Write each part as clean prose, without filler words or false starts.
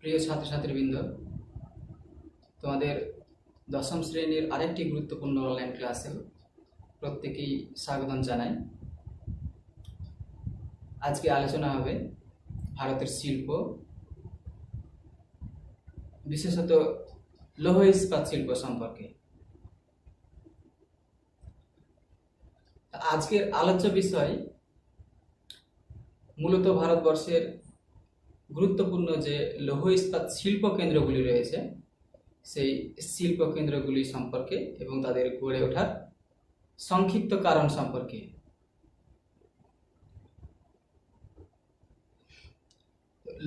প্রিয় ছাত্রছাত্রীবৃন্দ, তোমাদের দশম শ্রেণীর আরেকটি গুরুত্বপূর্ণ অনলাইন ক্লাসে প্রত্যেকেই স্বাগতম জানাই। আজকে আলোচনা হবে ভারতের শিল্প, বিশেষত লৌহ ইস্পাত শিল্প সম্পর্কে। আজকের আলোচ্য বিষয় মূলত ভারতবর্ষের গুরুত্বপূর্ণ যে লৌহ ইস্পাত শিল্প কেন্দ্রগুলি রয়েছে সেই শিল্প কেন্দ্রগুলি সম্পর্কে এবং তাদের গড়ে ওঠার সংক্ষিপ্ত কারণ সম্পর্কে।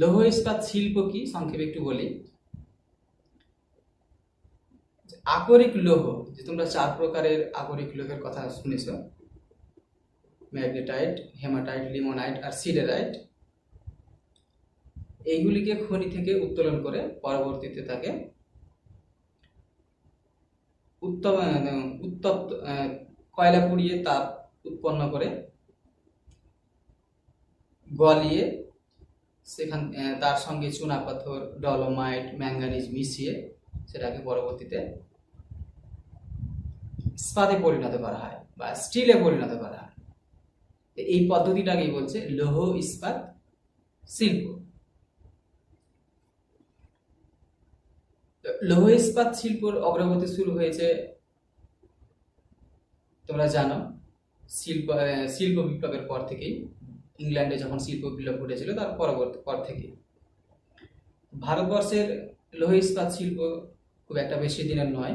লৌহ ইস্পাত শিল্প কি সংক্ষেপে একটু বলি। আকরিক লৌহ, যে তোমরা 4 প্রকারের আকরিক লৌহের কথা শুনেছ, ম্যাগনেটাইট, হেমাটাইট, লিমোনাইট আর সিডারাইট, এইগুলিকে খনি থেকে উত্তোলন করে পরবর্তীতে তাকে উত্তপ্ত কয়লা পুড়িয়ে তাপ উৎপন্ন করে গলিয়ে সেখান তার সঙ্গে চুনাপাথর, ডলোমাইট, ম্যাঙ্গানিজ মিশিয়ে সেটাকে পরবর্তীতে ইস্পাতে পরিণত করা হয় বা স্টিলে পরিণত করা হয়। এই পদ্ধতিটাকেই বলছে লৌহ ইস্পাত শিল্প। লৌহ ইস্পাত শিল্পর অগ্রগতি শুরু হয়েছে, তোমরা জানো, শিল্প বিপ্লবের পর থেকেই। ইংল্যান্ডে যখন শিল্প বিপ্লব ঘটেছিল তার পরবর্তী পর থেকে ভারতবর্ষের লৌহ ইস্পাত শিল্প খুব একটা বেশি দিনের নয়।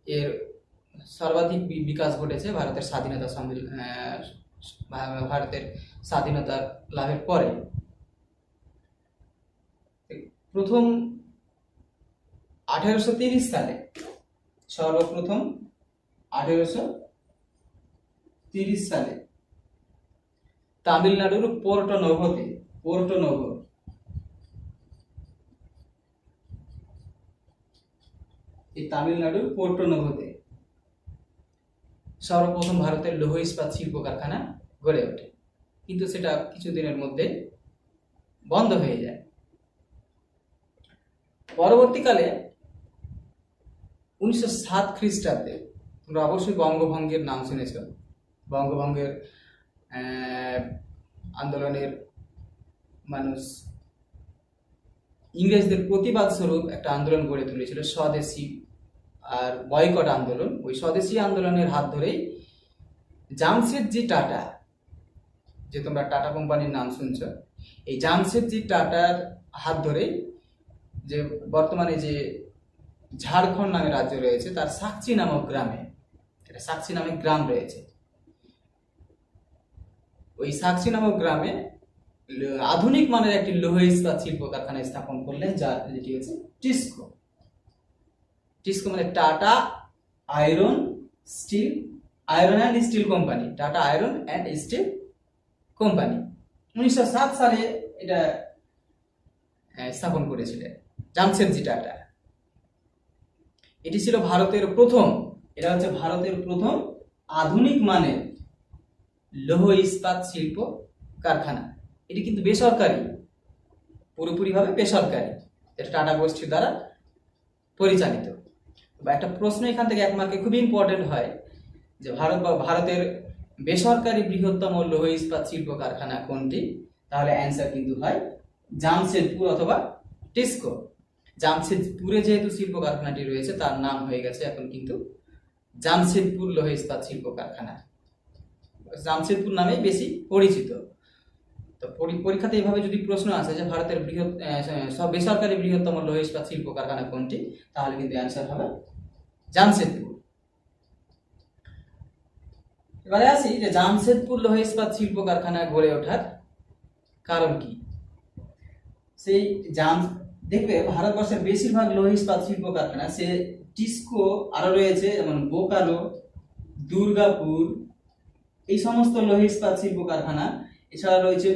এর সর্বাধিক বিকাশ ঘটেছে ভারতের স্বাধীনতা লাভের পরে। প্রথম 1830 সালে, সর্বপ্রথম 1830 সালে তামিলনাড়ুর পোর্টো নোভো এই তামিলনাড়ুর পোর্টো নোভোতে সর্বপ্রথম ভারতের লৌহ ইস্পাত শিল্প কারখানা গড়ে ওঠে, কিন্তু সেটা কিছুদিনের মধ্যে বন্ধ হয়ে যায়। পরবর্তীকালে 1907 খ্রিস্টাব্দে, তোমরা অবশ্যই বঙ্গভঙ্গের নাম শুনেছ। বঙ্গভঙ্গের আন্দোলনের মানুষ ইংরেজদের প্রতিবাদ স্বরূপ একটা আন্দোলন গড়ে তুলেছিল, স্বদেশী আর বয়কট আন্দোলন। ওই স্বদেশী আন্দোলনের হাত ধরেই জামশেদজি টাটা, যে তোমরা টাটা কোম্পানির নাম শুনছ, এই জামশেদজি টাটার হাত ধরেই যে বর্তমানে যে ঝাড়খণ্ড নামে রাজ্য রয়েছে তার সাকচি নামক গ্রামে, এটা সাকচি নামে গ্রাম রয়েছে, ওই সাকচি নামক গ্রামে আধুনিক মানের একটি লৌহ ইস্পাত শিল্প কারখানা স্থাপন করলেন, যার যেটি হচ্ছে টিসকো। টিসকো মানে tata iron and steel company, tata iron and steel company 1907 সালে এটা স্থাপন করেছিলেন জামশেদজি টাটা। এটি ছিল ভারতের প্রথম আধুনিক মানের লৌহ ইস্পাত শিল্প কারখানা। এটি কিন্তু বেসরকারি, পুরোপুরিভাবে বেসরকারি, এটা টাটা গোষ্ঠীর দ্বারা পরিচালিত। বা একটা প্রশ্ন এখান থেকে 1 মার্কে খুবই ইম্পর্টেন্ট হয় যে ভারতের বেসরকারি বৃহত্তম লৌহ ইস্পাত শিল্প কারখানা কোনটি, তাহলে অ্যান্সার কিন্তু হয় জামশেদপুর অথবা টিসকো। জামশেদপুরে যেহেতু শিল্প কারখানাটি রয়েছে তার নাম হয়ে গেছে এখন কিন্তু জামশেদপুর লৌহ ইস্পাত শিল্প কারখানা, জামশেদপুর নামে বেশি পরিচিত। তো পরীক্ষাতে এইভাবে যদি প্রশ্ন আসে যে ভারতের বেসরকারি বৃহত্তম লৌহ ইস্পাত শিল্প কারখানা কোনটি, তাহলে কিন্তু অ্যান্সার হবে জামশেদপুর। এবারে আসি যে জামশেদপুর লৌহ ইস্পাত শিল্প কারখানা গড়ে ওঠার কারণ কি। সেই দেখবে ভারতবর্ষের বেশিরভাগ লৌহ ইস্পাত শিল্প কারখানা, সে টিসকো আরো রয়েছে যেমন বোকারো, দুর্গাপুর, এই সমস্ত লৌহ ইস্পাত শিল্প কারখানা, এছাড়া রয়েছে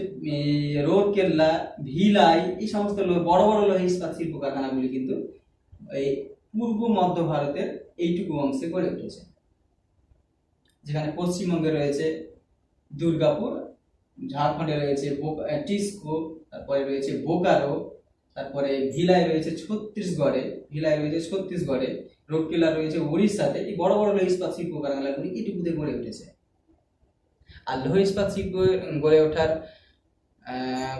রৌরকেল্লা, ভিলাই, এই সমস্ত বড় বড় লৌহ ইস্পাত শিল্প কারখানাগুলি কিন্তু এই পূর্ব মধ্য ভারতের এইটুকু অংশে গড়ে উঠেছে, যেখানে পশ্চিমবঙ্গে রয়েছে দুর্গাপুর, ঝাড়খণ্ডে রয়েছে টিসকো, তারপরে রয়েছে বোকারো, তারপরে ভিলায় রয়েছে ছত্তিশগড়ে, রোডকেলা রয়েছে উড়িষ্যাতে। এই বড় বড় লৌহ ইস্পাত শিল্প কারখানাগুলি এটুকুতে গড়ে উঠেছে। আর লৌহ ইস্পাত শিল্প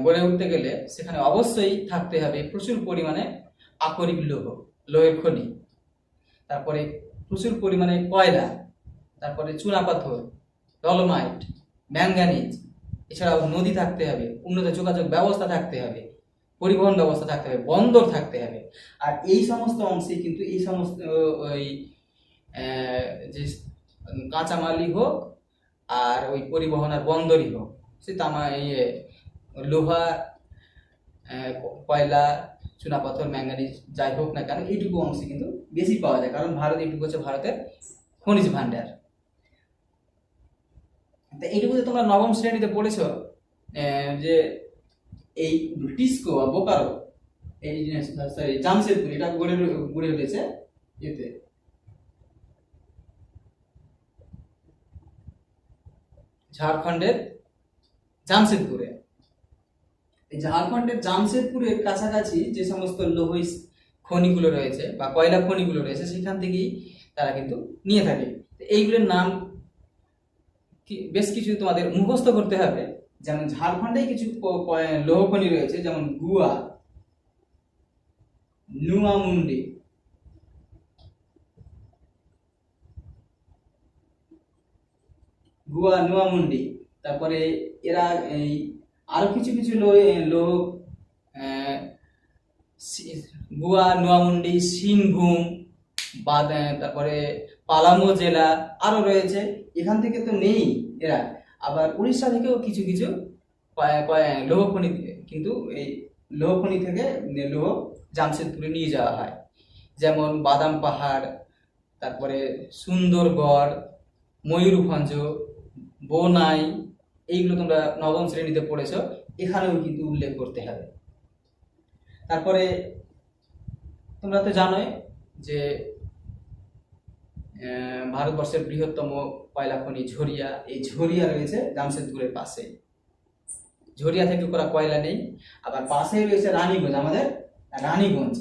গড়ে উঠতে গেলে সেখানে অবশ্যই থাকতে হবে প্রচুর পরিমাণে আকরিক লোহের খনি, তারপরে প্রচুর পরিমাণে কয়লা, তারপরে চুনাপাথর, ডলোমাইট, ম্যাঙ্গানিজ, এছাড়াও নদী থাকতে হবে, উন্নত যোগাযোগ ব্যবস্থা থাকতে হবে, পরিবহন ব্যবস্থা থাকতে হবে, বন্দর থাকতে হবে। আর এই সমস্ত অংশে কিন্তু এই সমস্ত ওই যে কাঁচামালই হোক আর ওই পরিবহন আর বন্দরই হোক, সে লোহা, কয়লা, চুনাপাথর, ম্যাঙ্গানিজ যাই হোক না কেন, এইটুকু অংশে কিন্তু বেশি পাওয়া যায়, কারণ এইটুকু হচ্ছে ভারতের খনিজ ভান্ডার। এইটুকুতে তোমরা নবম শ্রেণীতে পড়েছো যে এই টিস্কো বা বোকারো, এই জামশেদপুর, এটা গড়ে উঠেছে এতে ঝাড়খণ্ডের জামশেদপুরে। এই ঝাড়খণ্ডের জামশেদপুরের কাছাকাছি যে সমস্ত লৌহ খনিগুলো রয়েছে বা কয়লা খনিগুলো রয়েছে, সেখান থেকেই তারা কিন্তু নিয়ে থাকে। এইগুলোর নাম বেশ কিছু তোমাদের মুখস্থ করতে হবে। যেমন ঝাড়খণ্ডে কিছু লৌহ খনি রয়েছে, যেমন গুয়া, নুয়ামুন্ডি, তারপরে এরা এই আরো কিছু কিছু লৌহ গুয়া, নুয়ামুন্ডি, সিংভূম, তারপরে পালামু জেলা আরো রয়েছে। এখান থেকে তো নেই এরা, আবার উড়িষ্যা থেকেও কিছু কিছু লৌহ খনি, কিন্তু এই লৌহ খনি থেকে লৌহ জামশেদপুরে নিয়ে যাওয়া হয়। যেমন বাদাম পাহাড়, তারপরে সুন্দরগড়, ময়ূরভঞ্জ, বোনাই, এইগুলো তোমরা নবম শ্রেণীতে পড়েছ, এখানেও কিন্তু উল্লেখ করতে হবে। তারপরে তোমরা তো জানোই যে ভারতবর্ষের বৃহত্তম কয়লা খনি ঝরিয়া, এই ঝরিয়া রয়েছে জামশেদপুরের পাশে। ঝরিয়া থেকে করা কয়লা নেই। আবার পাশেই রয়েছে রানীগঞ্জ, আমাদের রানীগঞ্জ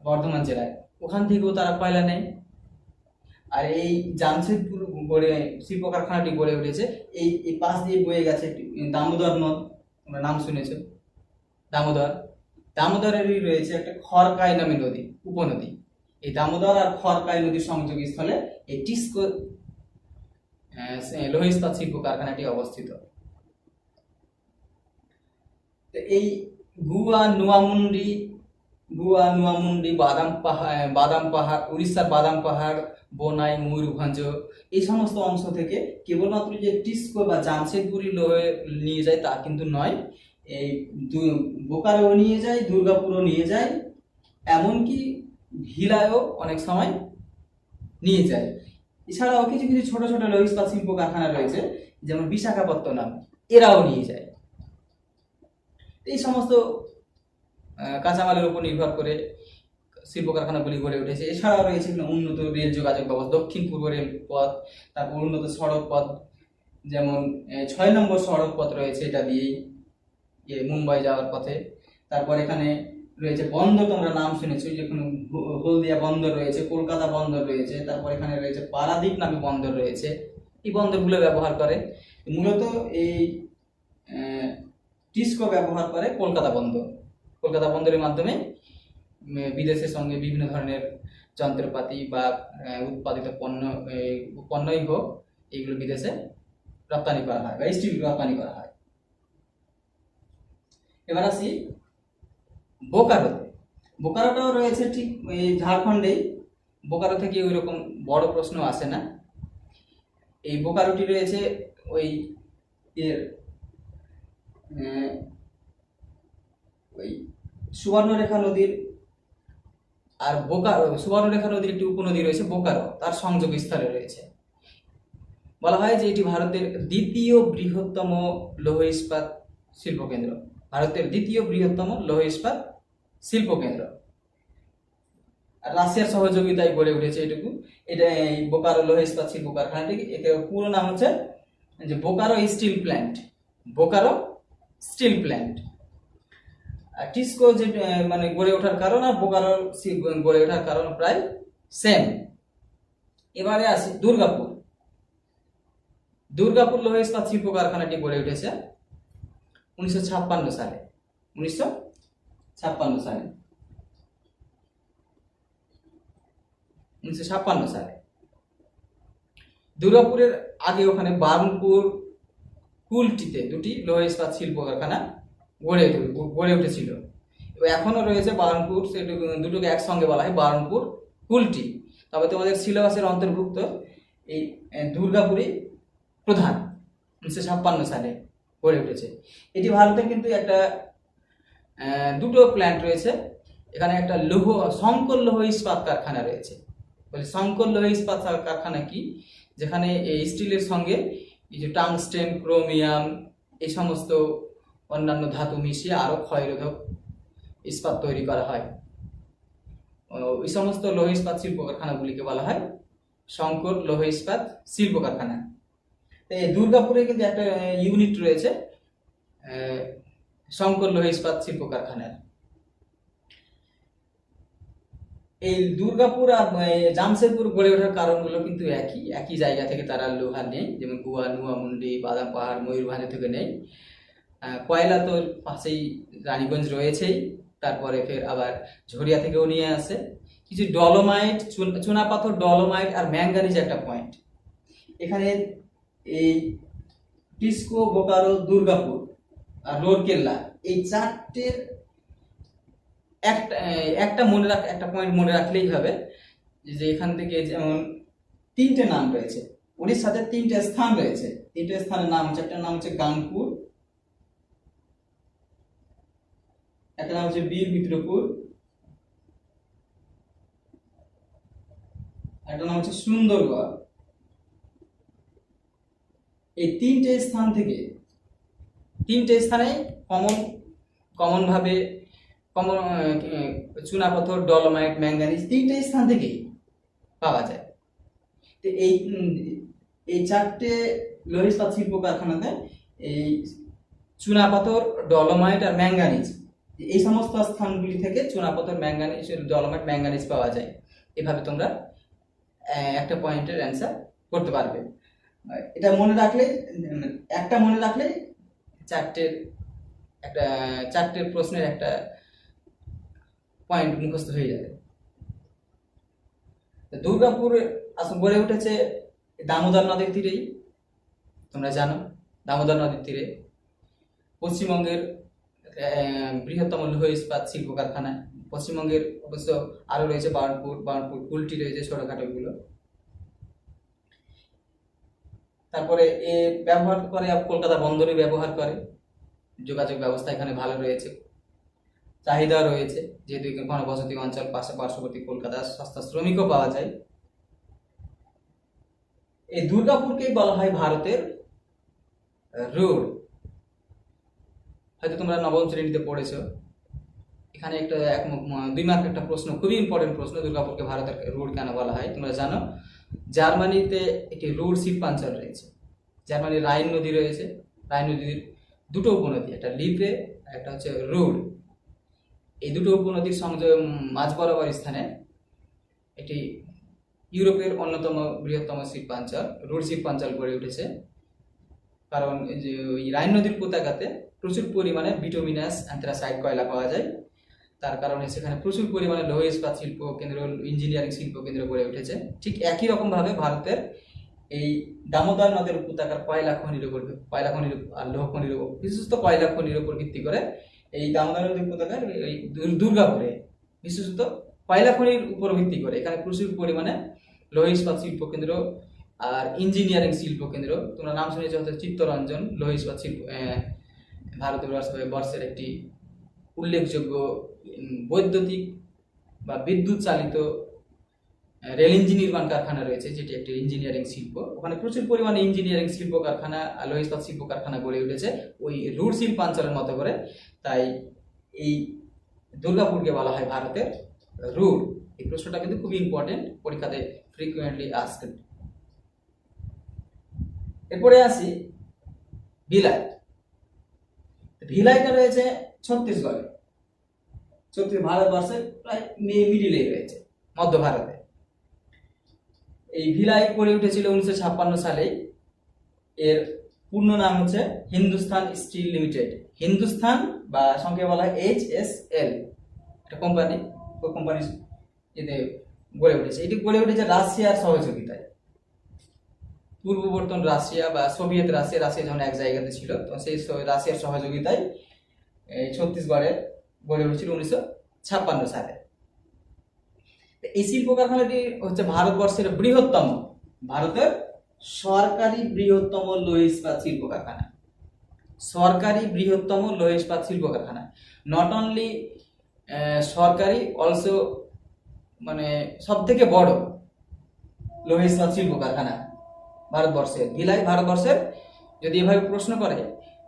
বর্ধমান জেলায়, ওখান থেকেও তারা কয়লা নেই। আর এই জামশেদপুর শিল্প কারখানাটি গড়ে উঠেছে এই পাশ দিয়ে বয়ে গেছে দামোদর নদ, তোমরা নাম শুনেছ দামোদরেরই রয়েছে একটা খড়কাই নামে নদী, উপনদী। এই দামোদর আর খড়কাই নদীর সংযোগ স্থলে এই টিস্কো লৌহ ইস্পাত শিল্প কারখানাটি অবস্থিত। এই গুয়া, নুয়ামুন্ডি, বাদাম পাহাড়, উড়িষ্যার বাদাম পাহাড়, বোনাই, ময়ূরভঞ্জ, এই সমস্ত অংশ থেকে কেবলমাত্র যে টিস্কো বা জামশেদপুরি লোহে নিয়ে যায় তা কিন্তু নয়। এই বোকারো নিয়ে যায়, দুর্গাপুরও নিয়ে যায়, এমনকি ভিলায়ও অনেক সময় নিয়ে যায়। এছাড়াও কিছু কিছু ছোট ছোট লৌহ ইস্পাত শিল্প কারখানা রয়েছে, যেমন বিশাখাপত্তনম, এরাও নিয়ে যায়। এই সমস্ত কাঁচামালের উপর নির্ভর করে শিল্প কারখানাগুলি গড়ে উঠেছে। এছাড়াও রয়েছে উন্নত রেল যোগাযোগ ব্যবস্থা, দক্ষিণ পূর্ব রেলপথ, তারপর উন্নত সড়ক পথ, যেমন 6 নম্বর সড়ক পথ রয়েছে, এটা দিয়েই মুম্বাই যাওয়ার পথে। তারপর এখানে রয়েছে বন্দর, তোমরা নাম শুনেছো, যেখানে হলদিয়া বন্দর রয়েছে, কলকাতা বন্দর রয়েছে, তারপর এখানে রয়েছে পারাদ্বীপ নামে বন্দর রয়েছে। এই বন্দরগুলো ব্যবহার করে মূলত এই টিস্কো ব্যবহার করে কলকাতা বন্দরের মাধ্যমে বিদেশের সঙ্গে বিভিন্ন ধরনের যন্ত্রপাতি বা উৎপাদিত পণ্যই হোক, এইগুলো বিদেশে রপ্তানি করা হয় বা স্টিল রপ্তানি করা হয়। এবার আসি বোকারোটাও রয়েছে ঠিক এই ঝাড়খণ্ডেই। বোকারো থেকে ওই রকম বড় প্রশ্ন আসে না। এই বোকারোটি রয়েছে ওই সুবর্ণরেখা নদীর, আর সুবর্ণরেখা নদীর একটি উপনদী রয়েছে বোকারো, তার সংযোগ স্থলে রয়েছে। বলা হয় যে এটি ভারতের দ্বিতীয় বৃহত্তম লৌহ ইস্পাত শিল্প কেন্দ্র, আর রাশিয়ার সহযোগিতায় গড়ে উঠেছে এটুকু। এটা এই বোকারো লৌহ ইস্পাত শিল্প কারখানাটি, এর পুরো নাম হচ্ছে যে বোকারো স্টিল প্ল্যান্ট। টিস্কো যে মানে গড়ে ওঠার কারণ আর বোকারোর গড়ে ওঠার কারণ প্রায় সেম। এবারে আসি দুর্গাপুর। দুর্গাপুর লৌহ ইস্পাত শিল্প কারখানাটি গড়ে উঠেছে 1956 সালে। 1956 সালে 1956 সালে। দুর্গাপুরের আগে ওখানে বারুণপুর, কুলটিতে দুটি লৌহ ইস্পাত শিল্প কারখানা গড়ে উঠেছিল। এখনো রয়েছে বারুণপুর, দুটোকে একসঙ্গে বলা হয় বারুণপুর কুলটি। তবে তোমাদের সিলেবাসের অন্তর্ভুক্ত এই দুর্গাপুরই প্রধান। 1956 সালে গড়ে উঠেছে। এটি ভারতের কিন্তু একটা দুটো প্ল্যান্ট রয়েছে। এখানে একটা শঙ্কর লৌহ ইস্পাত কারখানা রয়েছে। বলে শঙ্কর লৌহ ইস্পাত কারখানা কি? যেখানে এই স্টিলের সঙ্গে এই যে টাংস্টেন, ক্রোমিয়াম এই সমস্ত অন্যান্য ধাতু মিশিয়ে আরো ক্ষয়রোধক ইস্পাত তৈরি করা হয়। ওই সমস্ত লৌহ ইস্পাত শিল্প কারখানাগুলিকে বলা হয় শঙ্কর লৌহ ইস্পাত শিল্প কারখানা। এই দুর্গাপুরে কিন্তু একটা ইউনিট রয়েছে শঙ্কর লৌহ ইস্পাত শিল্প কারখানার। এই দুর্গাপুর আর জামশেদপুর গড়ে ওঠার কারণগুলো কিন্তু একই জায়গা থেকে তারা লোহা নেই। যেমন গুয়া, নুয়ামুন্ডি, বাদাম পাহাড়, ময়ূরভঞ্জ থেকে নেই। কয়লা তো পাশেই রানীগঞ্জ রয়েছেই। তারপরে ফের আবার ঝরিয়া থেকেও নিয়ে আসে। কিছু ডলোমাইট, চুনাপাথর, ডলোমাইট আর ম্যাঙ্গানিজ একটা পয়েন্ট। এখানে এই টিস্কো, বোকারো, দুর্গাপুর আর রোরকেল্লা এই চারটের একটা পয়েন্ট মনে রাখলেই হবে যে এখান থেকে যেমন তিনটে নাম রয়েছে, উড়িষ্যাতে তিনটে স্থান রয়েছে। তিনটে স্থানের নাম হচ্ছে, একটা নাম হচ্ছে গাংপুর, একটা নাম হচ্ছে বীর মিত্রপুর, একটা নাম হচ্ছে সুন্দরগড়। এই তিনটে স্থান থেকে, তিনটে স্থানে কমন ভাবে চুনাপাথর, ডলোমাইট, ম্যাঙ্গানিজ তিনটে স্থান থেকেই পাওয়া যায়। তো এই চারটে লৌহ ইস্পাত শিল্প কারখানাতে এই চুনাপাথর, ডলোমাইট আর ম্যাঙ্গানিজ এই সমস্ত স্থানগুলি থেকে চুনাপাথর, ম্যাঙ্গানিজ, ডলোমাইট, ম্যাঙ্গানিজ পাওয়া যায়। এভাবে তোমরা একটা পয়েন্টের অ্যান্সার করতে পারবে। এটা মনে রাখলে, একটা মনে রাখলে চারটে প্রশ্নের একটা পয়েন্ট মুখস্থ হয়ে যাবে। দুর্গাপুর গড়ে উঠেছে দামোদর নদীর তীরেই। তোমরা জানো দামোদর নদীর তীরে পশ্চিমবঙ্গের বৃহত্তম লৌহ ইস্পাত শিল্প কারখানা। পশ্চিমবঙ্গের অবশ্য আরো রয়েছে বারণপুর, কুলটি রয়েছে ছোটখাটো গুলো। তারপরে এ ব্যবহার করে কলকাতা বন্দরে ব্যবহার করে। যোগাযোগ ব্যবস্থা এখানে ভালো রয়েছে, চাহিদা রয়েছে, যেহেতু ঘনবসতি অঞ্চল, পার্শ্ববর্তী কলকাতা, সস্তা শ্রমিকও পাওয়া যায়। এই দুর্গাপুরকেই বলা হয় ভারতের রোড। হয়তো তোমরা নবম শ্রেণীতে পড়েছো। এখানে একটা 2 মার্ক একটা প্রশ্ন, খুবই ইম্পর্টেন্ট প্রশ্ন, দুর্গাপুরকে ভারতের রোড কেন বলা হয়? তোমরা জানো জার্মানিতে একটি রোড শিল্পাঞ্চল রয়েছে। জার্মানির রাইন নদী রয়েছে। রাইন নদীর দুটো উপনদী, একটা লিপে, একটা হচ্ছে রোড। এই দুটো উপনদীর সংযোগ মাঝ বরাবর স্থানে এটি ইউরোপের অন্যতম বৃহত্তম শিল্পাঞ্চল, রোড শিল্পাঞ্চল গড়ে উঠেছে। কারণ ওই রাইন নদীর উপত্যকাতে প্রচুর পরিমাণে বিটুমিনাস অ্যান্থ্রাসাইট কয়লা পাওয়া যায়। তার কারণে সেখানে প্রচুর পরিমাণে লৌহ ইস্পাত শিল্প কেন্দ্র, ইঞ্জিনিয়ারিং শিল্প কেন্দ্র গড়ে উঠেছে। ঠিক একই রকম ভাবে ভারতের এই দামোদর নদের উপত্যকার কয়লা খনির আর লৌহ খনির, বিশেষত কয়লা খনির উপর ভিত্তি করে এই দামোদর নদী উপত্যকার এই দুর্গাপুরে বিশেষত কয়লা খনির উপর ভিত্তি করে এখানে প্রচুর পরিমাণে লৌহ ইস্পাত শিল্প কেন্দ্র আর ইঞ্জিনিয়ারিং শিল্প কেন্দ্র। তোমরা নাম শুনেছো হয়তো চিত্তরঞ্জন লৌহ ইস্পাত শিল্প, ভারতবর্ষের একটি উল্লেখযোগ্য বৈদ্যুতিক বা বিদ্যুৎ চালিত রেল ইঞ্জিন নির্মাণ কারখানা রয়েছে, যেটি একটি ইঞ্জিনিয়ারিং শিল্প। ওখানে প্রচুর পরিমাণে ইঞ্জিনিয়ারিং শিল্প কারখানা, লৌহ ইস্পাত শিল্প কারখানা গড়ে উঠেছে ওই রুট শিল্পাঞ্চলের মতো করে। তাই এই দুর্গাপুরকে বলা হয় ভারতের রুট। এই প্রশ্নটা কিন্তু খুবই ইম্পর্টেন্ট, পরীক্ষাতে ফ্রিকুয়েন্টলি আস্কড। এরপরে আসি ভিলাই। ভিলাইটা রয়েছে ছত্তিশগড়ে। ভারতবর্ষের প্রায় মিডিলে রয়েছে, মধ্য ভারতে। এই ভিলাই গড়ে উঠেছিল 1956 সালে। এর পূর্ণ নাম হচ্ছে হিন্দুস্তান স্টিল লিমিটেড। হিন্দুস্তান বা সংক্ষেপে বলা হয় HSL, একটা কোম্পানি। ওই কোম্পানি এতে গড়ে উঠেছে। এটি গড়ে উঠেছে রাশিয়ার সহযোগিতায়। পূর্ববর্তন রাশিয়া বা সোভিয়েত রাশিয়া যখন এক জায়গাতে ছিল, তো সেই রাশিয়ার সহযোগিতায় এই ছত্তিশগড়ে গড়ে উঠেছিল 1956 সালে। এই শিল্প কারখানাটি হচ্ছে ভারতের সরকারি বৃহত্তম লৌহ ইস্পাত শিল্প কারখানা। সরকারি বৃহত্তম লৌহ ইস্পাত শিল্প কারখানা, নট অনলি সরকারি, অলসো মানে সব থেকে বড় লৌহ ইস্পাত শিল্প কারখানা ভারতবর্ষের। ভিলাই ভারতবর্ষের। যদি এভাবে প্রশ্ন করে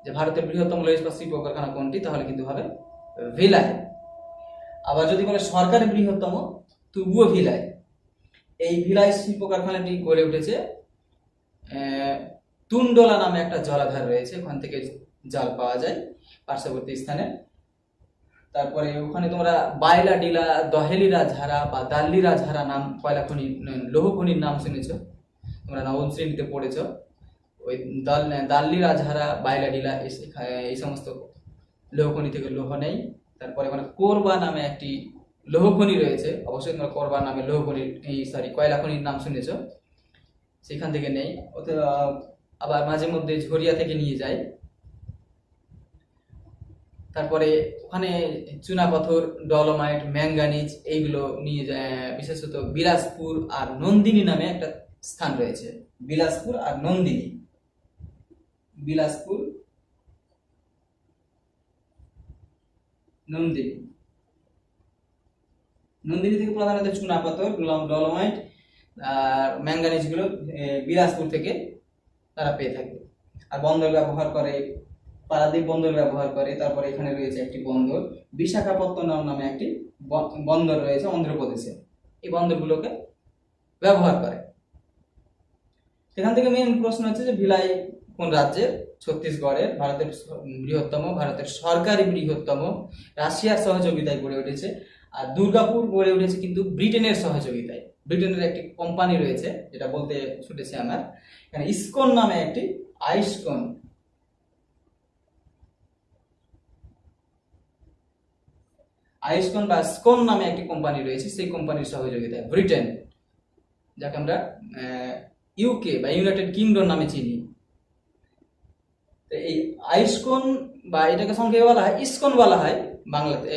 যে ভারতের বৃহত্তম লৌহ ইস্পাত শিল্প কারখানা কোনটি, তাহলে কিন্তু হবে ভিলাই। আবার যদি বলে সরকারি বৃহত্তম, তবুও ভিলাই। এই ভিলাই শিল্প কারখানাটি গড়ে উঠেছে তুন্ডলা নামে একটা জলাধার রয়েছে, ওখান থেকে জল পাওয়া যায় পার্শ্ববর্তী স্থানে। তারপরে ওখানে তোমরা বাইলা ডিলা, দহেলি রাজহারা বা দাল্লি রাজহারা নাম কয়লা খনি, লৌহ খনির নাম শুনেছ, তোমরা নবম শ্রেণীতে পড়েছ। ওই দাল্লি রাজহারা, বাইলা ডিলা এই সমস্ত লৌহ খনি থেকে লৌহ নেই। তারপরে মানে কোরবা নামে একটি লৌহ খনি রয়েছে, অবশ্যই তোমরা কোরবা নামে লৌহ খনির কয়লা খনির নাম শুনেছ, সেখান থেকে নেই। আবার মাঝে মধ্যে ঝরিয়া থেকে নিয়ে যায়। তারপরে ওখানে চুনাপাথর, ডলোমাইট, ম্যাঙ্গানিজ এইগুলো নিয়ে যায়। বিশেষত বিলাসপুর আর নন্দিনী নামে একটা স্থান রয়েছে। বিলাসপুর আর নন্দিনী। বিলাসপুর, নন্দিনী। নন্দিনী থেকে প্রধানত চুনাপাথর, ডলোমাইট আর ম্যাঙ্গানিজ গুলো বিলাসপুর থেকে তারা পেয়ে থাকে। আর বন্দর ব্যবহার করে, পারাদ্বীপ বন্দর ব্যবহার করে। তারপরে এখানে রয়েছে একটি বন্দর, বিশাখাপত্তনম নামে একটি বন্দর রয়েছে অন্ধ্রপ্রদেশে। এই বন্দরগুলোকে ব্যবহার করে। সেখান থেকে মেন প্রশ্ন হচ্ছে যে ভিলাই কোন রাজ্যের? ছত্তিশগড়ের। ভারতের বৃহত্তম, ভারতের সরকারি বৃহত্তম, রাশিয়ার সহযোগিতায় গড়ে উঠেছে। আর দুর্গাপুর গড়ে উঠেছে কিন্তু ব্রিটেনের সহযোগিতায়। ব্রিটেনের একটি কোম্পানি রয়েছে, যেটা বলতে ছুটেছে আমার, এখানে ইসকন নামে একটি আইসকন বা স্কন নামে একটি কোম্পানি রয়েছে। সেই কোম্পানির সহযোগিতায় ব্রিটেন, যাকে আমরা ইউকে বা ইউনাইটেড কিংডম নামে চিনি। এই আইসকন বা এটাকে সংক্ষেপে বলা হয় ইসকন বলা হয় বাংলাতে,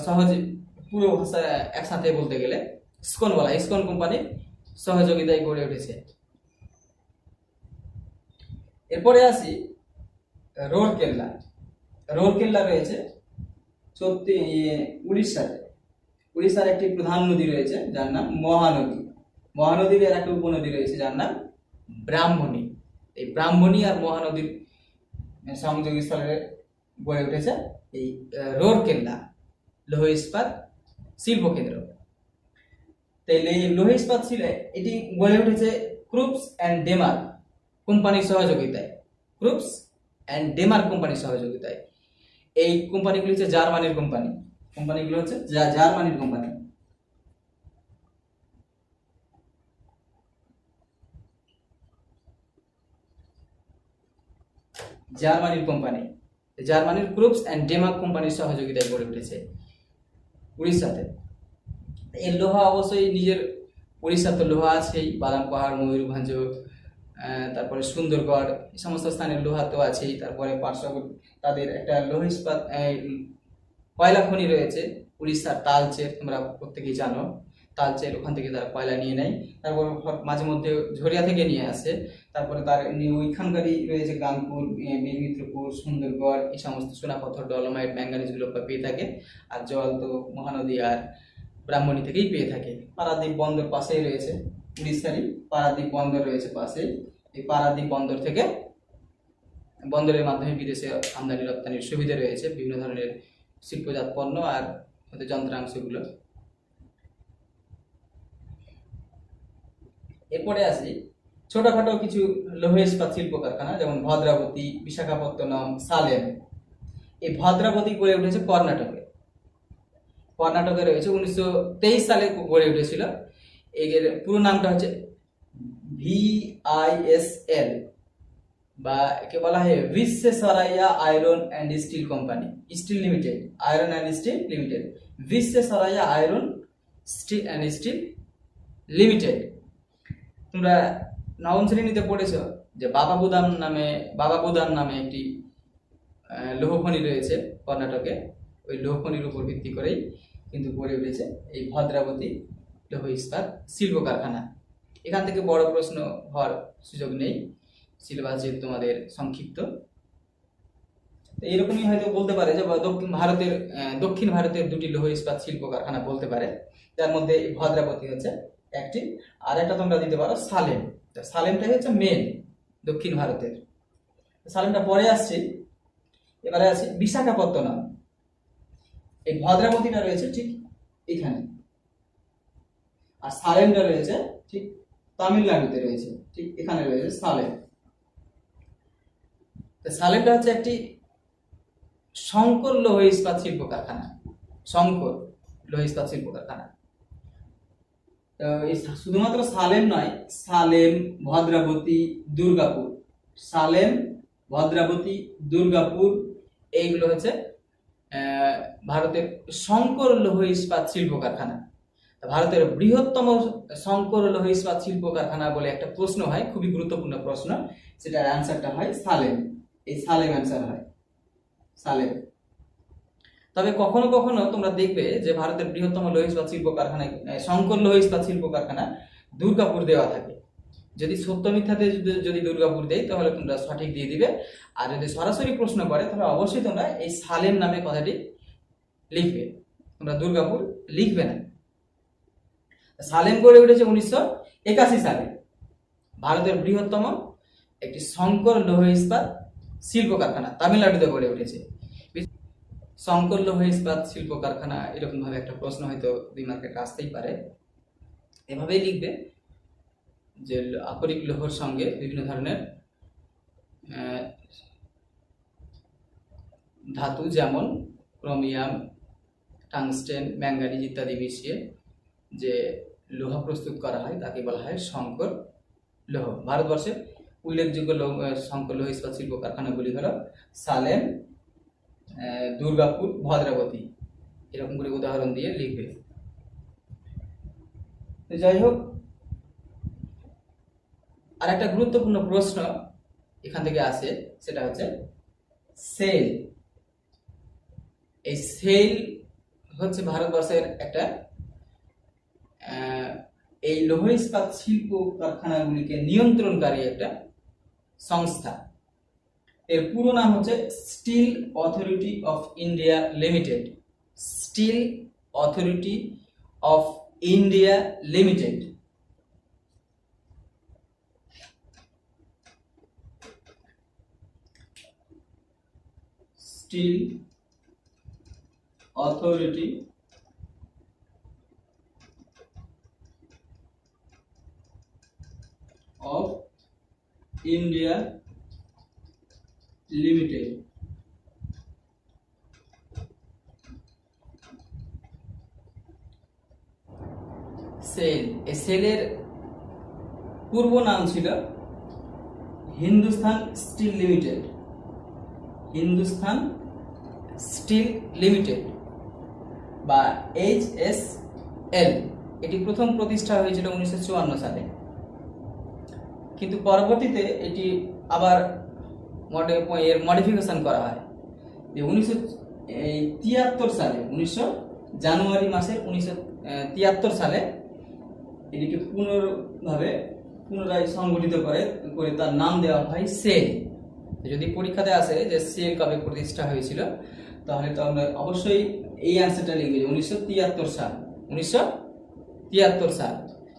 সহজে পুরো ভাষা একসাথে বলতে গেলে ইসকন বলা হয়। ইসকন কোম্পানির সহযোগিতায় গড়ে উঠেছে। এরপরে আসি রোরকেল্লা। রোরকেল্লা রয়েছে উড়িষ্যাতে। উড়িষ্যার একটি প্রধান নদী রয়েছে যার নাম মহানদী। মহানদীর আর একটা উপনদী রয়েছে যার নাম ব্রাহ্মণী। এই ব্রাহ্মণী আর মহানদীর সংযোগস্থলে গড়ে উঠেছে এই রোরকেল্লা লৌহ ইস্পাত শিল্প কেন্দ্র। তাই লৌহ ইস্পাত এটি গড়ে উঠেছে ক্রুপস অ্যান্ড ডেমার্ক কোম্পানির সহযোগিতায়। ক্রুপস অ্যান্ড ডেমার্ক কোম্পানির সহযোগিতায়। এই কোম্পানিগুলো হচ্ছে জার্মানির কোম্পানি। কোম্পানিগুলো হচ্ছে জার্মানির কোম্পানি। জার্মানির কোম্পানি, জার্মানির ক্রুপস অ্যান্ড ডেমার্ক কোম্পানির সহযোগিতায় গড়ে উঠেছে উড়িষ্যাতে। এর লোহা অবশ্যই নিজের উড়িষ্যার তো লোহা আছেই, বাদাম পাহাড়, ময়ূরভঞ্জ, তারপরে সুন্দরগড়, এই সমস্ত স্থানের লোহা তো আছেই। তারপরে তাদের একটা লৌহ ইস্পাত কয়লা খনি রয়েছে উড়িষ্যার তালচের, তোমরা প্রত্যেকেই জানো তালচের। ওখান থেকে তারা কয়লা নিয়ে নেয়, তারপর মাঝে মধ্যে ঝরিয়া থেকে নিয়ে আসে। তারপরে তার ওইখানকারই রয়েছে গাংপুর, বীরমিত্রপুর, সুন্দরগড়, এই সমস্ত চুনাপাথর, ডলোমাইট, ম্যাঙ্গানিজগুলো পেয়ে থাকে। আর জল তো মহানদী আর ব্রাহ্মণী থেকেই পেয়ে থাকে। পারাদ্বীপ বন্দর পাশেই রয়েছে, উড়িষ্যারই পারাদ্বীপ বন্দর রয়েছে পাশে। এই পারাদ্বীপ বন্দর থেকে, বন্দরের মাধ্যমে বিদেশে আমদানি রপ্তানির সুবিধা রয়েছে, বিভিন্ন ধরনের শিল্পজাত পণ্য আর যন্ত্রাংশগুলো। এরপরে আসি ছোটখাটো কিছু লৌহ ইস্পাত শিল্প কারখানা, যেমন ভদ্রাবতী, বিশাখাপত্তনম, সালেম। এই ভদ্রাবতী গড়ে উঠেছে কর্ণাটকে। কর্ণাটকে রয়েছে, 1923 সালে গড়ে উঠেছিল। এর পুরো নামটা হচ্ছে VISL, বা একে বলা হয় Visvesvaraya iron and steel company, steel limited, iron and steel limited, Visvesvaraya iron steel and steel limited. তোমরা নবম শ্রেণীতে পড়েছো যে বাবা বুদান নামে একটি লৌহ খনি রয়েছে কর্ণাটকে। ওই লৌহ খনির উপর ভিত্তি করেই কিন্তু গড়ে উঠেছে এই ভদ্রাবতী লৌহ ইস্পাত শিল্প কারখানা। এখান থেকে বড় প্রশ্ন হওয়ার সুযোগ নেই, সিলেবাস যেহেতু তোমাদের সংক্ষিপ্ত। এইরকমই হয়তো বলতে পারে যে দক্ষিণ ভারতের দুটি লৌহ ইস্পাত শিল্প কারখানা বলতে পারে, যার মধ্যে ভদ্রাবতী হচ্ছে একটি, আর একটা তোমরা দিতে পারো সালেম। সালেমটাই হচ্ছে মেন দক্ষিণ ভারতের। সালেমটা পরে আসছে, এবারে আছে বিশাখাপত্তনম। এই ভদ্রাবতীটা রয়েছে ঠিক এখানে, আর সালেমটা রয়েছে ঠিক তামিলনাড়ুতে রয়েছে, ঠিক এখানে রয়েছে সালেম। সালেমটা হচ্ছে একটি শঙ্কর লৌহ ইস্পাত শিল্প কারখানা, শঙ্কর লৌহ ইস্পাত শিল্প কারখানা। শুধুমাত্র সালেম নয়, সালেম, ভদ্রাবতী, দুর্গাপুর, সালেম, ভদ্রাবতী, দুর্গাপুর, এইগুলো হচ্ছে ভারতের শঙ্কর লৌহ ইস্পাত শিল্প কারখানা। ভারতের বৃহত্তম শঙ্কর লৌহ ইস্পাত শিল্প কারখানা বলে একটা প্রশ্ন হয়, খুবই গুরুত্বপূর্ণ প্রশ্ন, সেটার অ্যান্সারটা হয় সালেম। এই সালেম অ্যান্সার হয়, সালেম। তবে কখনো কখনো তোমরা দেখবে যে ভারতের বৃহত্তম লৌহ ইস্পাত শিল্প কারখানায় শঙ্কর লৌহ ইস্পাত শিল্প কারখানা দুর্গাপুর দেওয়া থাকে। যদি সত্য মিথ্যাতে যদি দুর্গাপুর দেয় তাহলে তোমরা সঠিক দিয়ে দিবে, আর যদি সরাসরি প্রশ্ন করে তাহলে অবশ্যই তোমরা এই সালেম নামে কথাটি লিখবে, তোমরা দুর্গাপুর লিখবে না। সালেম গড়ে উঠেছে 1981 সালে, ভারতের বৃহত্তম একটি শঙ্কর লৌহ ইস্পাত শিল্প কারখানা, তামিলনাড়ুতে গড়ে উঠেছে। শঙ্কর লৌহ ইস্পাত শিল্প কারখানা, এরকম ভাবে একটা প্রশ্ন হয়তো 2 মার্কের আসতেই পারে। এভাবেই লিখবে যে আকরিক লৌহর সঙ্গে বিভিন্ন ধরনের ধাতু যেমন ক্রোমিয়াম, টাংস্টেন, ম্যাঙ্গানিজ ইত্যাদি মিশিয়ে যে লোহ প্রস্তুত করা হয় তাকে বলা হয় শঙ্কর লৌহ। ভারতবর্ষের উল্লেখযোগ্য শঙ্কর লৌহ ইস্পাত শিল্প কারখানাগুলি হলো সালেম, দুর্গাপুর, ভদ্রাবতী, এরকম করে উদাহরণ দিয়ে লিখবে। যাই হোক, আর একটা গুরুত্বপূর্ণ প্রশ্ন এখান থেকে আসে, সেটা হচ্ছে সেল। এই সেল হচ্ছে ভারতবর্ষের একটা এই লৌহ ইস্পাত শিল্প কারখানাগুলিকে নিয়ন্ত্রণকারী একটা সংস্থা। এর পুরো নাম হচ্ছে steel authority of India limited, steel authority of India limited. Steel authority of India limited. SAIL, এই সেলের পূর্ব নাম ছিল Hindustan steel limited, Hindustan steel limited বা HSL। এটি প্রথম প্রতিষ্ঠা হয়েছিল 1954 সালে, কিন্তু পরবর্তীতে এটি আবার এর মডিফিকেশন করা হয়। 1973 সালে, জানুয়ারি মাসের 1973 সালে এটিকে পুনরায় সংগঠিত করে তার নাম দেওয়া হয় সেল। যদি পরীক্ষাতে আসে যে সেল কবে প্রতিষ্ঠা হয়েছিল, তাহলে তো আমরা অবশ্যই এই অ্যান্সারটা লিখবে যে 1973 সাল, 1973 সাল।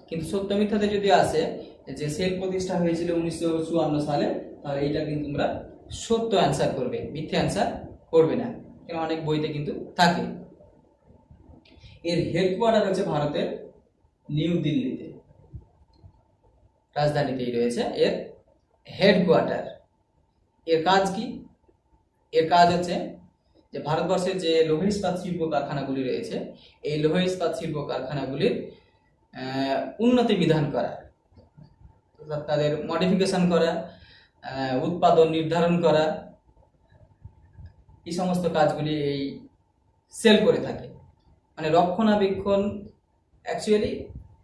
কিন্তু সত্য মিথ্যাতে যদি আসে যে সেল প্রতিষ্ঠা হয়েছিল 1954 সালে, তাহলে এইটা কিন্তু তোমরা সত্য অ্যান্সার করবে, মিথ্যে অ্যান্সার করবে না, কারণ অনেক বইতে কিন্তু থাকে। এর হেডকোয়ার্টার হচ্ছে ভারতের নিউ দিল্লিতে, রাজধানীতেই রয়েছে এর হেডকোয়ার্টার। এর কাজ কি? এর কাজ হচ্ছে যে যে ভারতবর্ষের যে লৌহ ইস্পাত শিল্প কারখানাগুলি রয়েছে, এই লৌহ ইস্পাত শিল্প কারখানাগুলির উন্নতি বিধান করা, অর্থাৎ তাদের মডিফিকেশন করা, উৎপাদন নির্ধারণ করা, এই সমস্ত কাজগুলি এই সেল করে থাকে। মানে রক্ষণাবেক্ষণ, অ্যাকচুয়ালি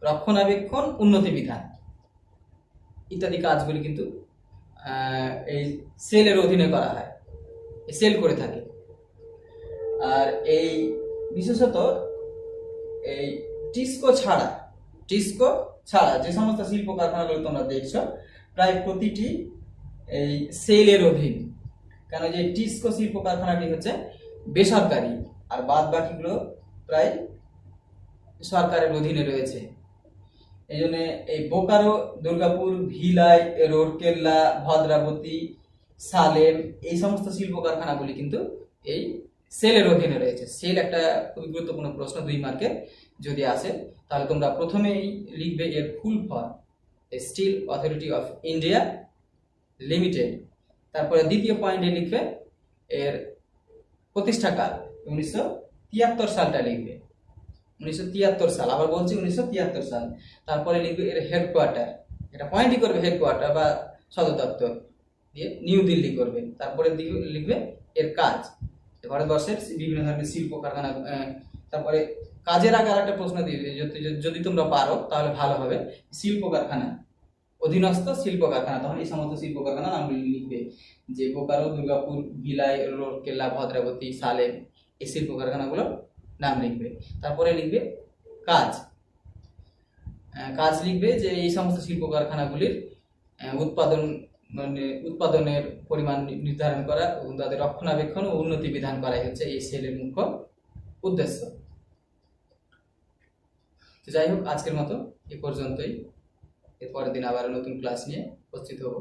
রক্ষণাবেক্ষণ, উন্নতি বিধান ইত্যাদি কাজগুলি কিন্তু এই সেলের অধীনে করা হয়, সেল করে থাকে। আর এই বিশেষত এই টিস্কো ছাড়া যে সমস্ত শিল্প কারখানাগুলো তোমরা দেখছো, প্রায় প্রতিটি এই সেলের অধীন। কেন যে টিস্কো শিল্প কারখানাটি হচ্ছে বেসরকারি, আর বাদ বাকিগুলো প্রায় সরকারের অধীনে রয়েছে। এই জন্য এই বোকারো, দুর্গাপুর, ভিলাই, রোরকেল্লা, ভদ্রাবতী, সালেম, এই সমস্ত শিল্প কারখানাগুলি কিন্তু এই সেলের অধীনে রয়েছে। সেল একটা খুবই গুরুত্বপূর্ণ প্রশ্ন 2 মার্কের যদি আসে, তাহলে তোমরা প্রথমেই লিখবে এর full form, steel authority of India limited. তারপরে দ্বিতীয় পয়েন্টে লিখবে এর প্রতিষ্ঠাকাল, 1973 সালটা লিখবে, 1973 সাল। আবার বলছি 1973 সাল। তারপরে লিখবে এর হেডকোয়ার্টার, এটা পয়েন্টই করবে হেডকোয়ার্টার বা সদর দপ্তর দিয়ে নিউ দিল্লি করবে। তারপরে লিখবে এর কাজ, ভারতবর্ষের বিভিন্ন ধরনের শিল্প কারখানা। তারপরে কাজের আগে আরেকটা প্রশ্ন দিবে, যদি তোমরা পারো তাহলে ভালো হবে, শিল্প কারখানা, অধীনস্থ শিল্প কারখানা, তখন এই সমস্ত শিল্প কারখানা নামগুলি লিখবে, যে বোকারো, দুর্গাপুর, ভিলাই, রোরকেল্লা, ভদ্রাবতী, সালেম, এই শিল্প কারখানাগুলোর নাম লিখবে। তারপরে লিখবে কাজ লিখবে যে এই সমস্ত শিল্প কারখানাগুলির উৎপাদনের পরিমাণ নির্ধারণ করা এবং তাদের রক্ষণাবেক্ষণ ও উন্নতি বিধান করাই হচ্ছে এই সেলের মুখ্য উদ্দেশ্য। তো যাই হোক, আজকের মতো এ পর্যন্তই। এর পরের দিন আবার নতুন ক্লাস নিয়ে উপস্থিত হব।